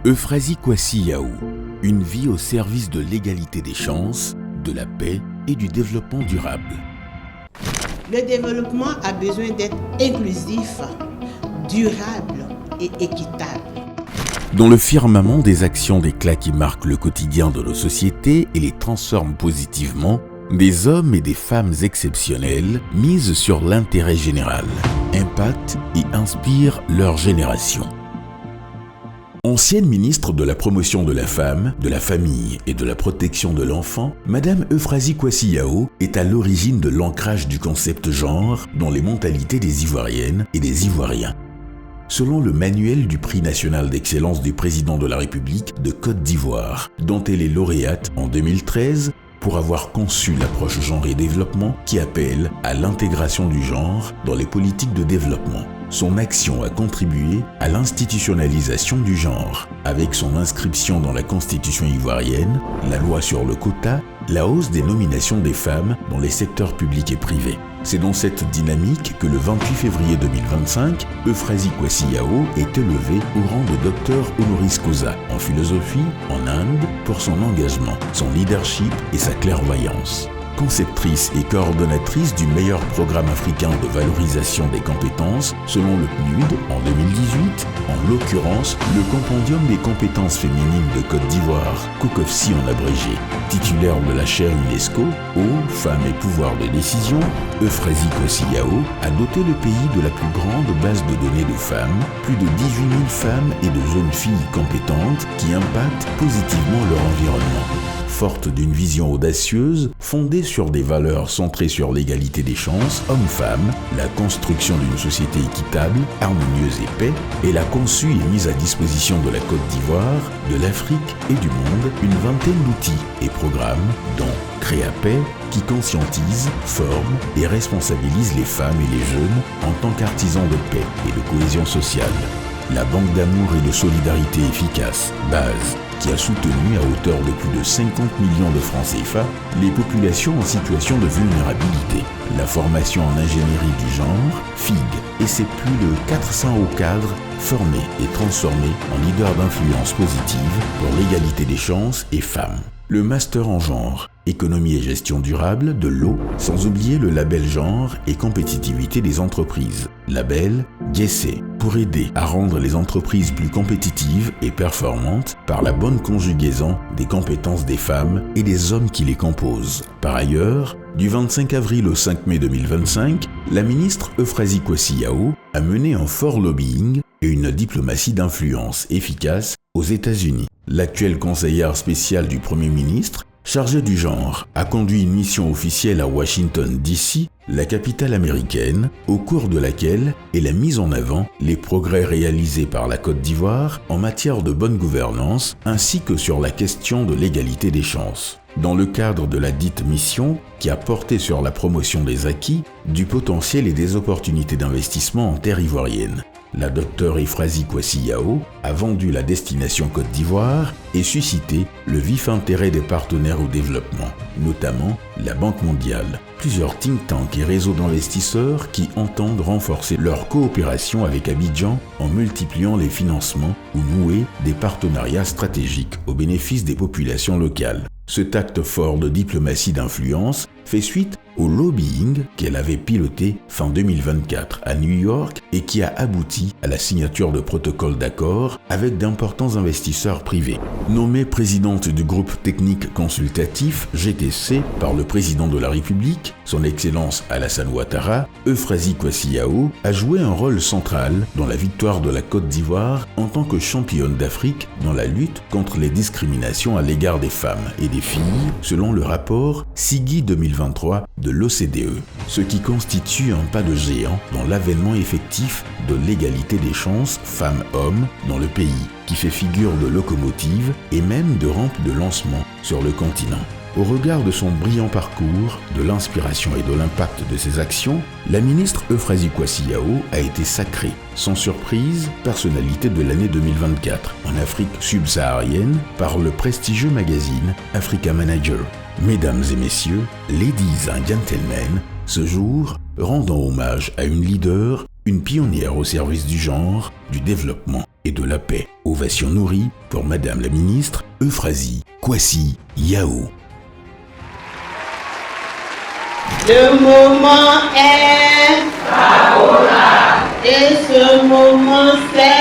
Euphrasie Kwasi Yaou, une vie au service de l'égalité des chances, de la paix et du développement durable. Le développement a besoin d'être inclusif, durable et équitable. Dans le firmament des actions d'éclat qui marquent le quotidien de nos sociétés et les transforment positivement, des hommes et des femmes exceptionnels misent sur l'intérêt général, impactent et inspirent leur génération. Ancienne ministre de la promotion de la femme, de la famille et de la protection de l'enfant, Madame Euphrasie Kwasi Yaou est à l'origine de l'ancrage du concept genre dans les mentalités des Ivoiriennes et des Ivoiriens. Selon le manuel du prix national d'excellence du président de la République de Côte d'Ivoire, dont elle est lauréate en 2013, pour avoir conçu l'approche genre et développement qui appelle à l'intégration du genre dans les politiques de développement. Son action a contribué à l'institutionnalisation du genre, avec son inscription dans la Constitution ivoirienne, la loi sur le quota, la hausse des nominations des femmes dans les secteurs publics et privés. C'est dans cette dynamique que le 28 février 2025, Euphrasie Kwasi Yaou est élevée au rang de docteur honoris causa en philosophie en Inde pour son engagement, son leadership et sa clairvoyance. Conceptrice et coordonnatrice du meilleur programme africain de valorisation des compétences selon le PNUD en 2018, en l'occurrence le Compendium des compétences féminines de Côte d'Ivoire, COCOFSI en abrégé. Titulaire de la chaire UNESCO, Eau, Femmes et Pouvoir de décision, Euphrasie Kwasi Yaou a doté le pays de la plus grande base de données de femmes, plus de 18 000 femmes et de jeunes filles compétentes qui impactent positivement leur environnement. Forte d'une vision audacieuse, fondée sur des valeurs centrées sur l'égalité des chances, hommes-femmes, la construction d'une société équitable, harmonieuse et paix, elle a conçu et mis à disposition de la Côte d'Ivoire, de l'Afrique et du monde une vingtaine d'outils et programmes, dont Créapaix, qui conscientise, forme et responsabilise les femmes et les jeunes en tant qu'artisans de paix et de cohésion sociale. La Banque d'amour et de solidarité efficace, BASE, qui a soutenu à hauteur de plus de 50 millions de francs CFA les populations en situation de vulnérabilité. La formation en ingénierie du genre, FIG, et ses plus de 400 hauts cadres formés et transformés en leaders d'influence positive pour l'égalité des chances et femmes. Le master en genre, économie et gestion durable de l'eau, sans oublier le label genre et compétitivité des entreprises, label GESE, pour aider à rendre les entreprises plus compétitives et performantes par la bonne conjugaison des compétences des femmes et des hommes qui les composent. Par ailleurs, du 25 avril au 5 mai 2025, la ministre Euphrasie Kwasi Yaou a mené un fort lobbying et une diplomatie d'influence efficace aux États-Unis. L'actuelle conseillère spéciale du Premier ministre, chargée du genre, a conduit une mission officielle à Washington, D.C., la capitale américaine, au cours de laquelle elle a mis en avant les progrès réalisés par la Côte d'Ivoire en matière de bonne gouvernance ainsi que sur la question de l'égalité des chances. Dans le cadre de la dite mission, qui a porté sur la promotion des acquis, du potentiel et des opportunités d'investissement en terre ivoirienne, la Dr Euphrasie Kwasi Yaou a vendu la destination Côte d'Ivoire et suscité le vif intérêt des partenaires au développement, notamment la Banque mondiale, plusieurs think tanks et réseaux d'investisseurs qui entendent renforcer leur coopération avec Abidjan en multipliant les financements ou nouer des partenariats stratégiques au bénéfice des populations locales. Cet acte fort de diplomatie d'influence fait suite au lobbying qu'elle avait piloté fin 2024 à New York et qui a abouti à la signature de protocoles d'accord avec d'importants investisseurs privés. Nommée présidente du groupe technique consultatif GTC par le président de la République, son Excellence Alassane Ouattara, Euphrasie Kwasi Yaou a joué un rôle central dans la victoire de la Côte d'Ivoire en tant que championne d'Afrique dans la lutte contre les discriminations à l'égard des femmes et des filles, selon le rapport SIGI 2023 de l'OCDE, ce qui constitue un pas de géant dans l'avènement effectif de l'égalité des chances femmes-hommes dans le pays, qui fait figure de locomotive et même de rampe de lancement sur le continent. Au regard de son brillant parcours, de l'inspiration et de l'impact de ses actions, la ministre Euphrasie Kwasi Yaou a été sacrée, sans surprise, personnalité de l'année 2024 en Afrique subsaharienne par le prestigieux magazine Africa Manager. Mesdames et messieurs, ladies and gentlemen, ce jour, rendant hommage à une leader, une pionnière au service du genre, du développement et de la paix. Ovation nourrie pour Madame la ministre Euphrasie Kwasi Yao. Le moment est favorable et ce moment c'est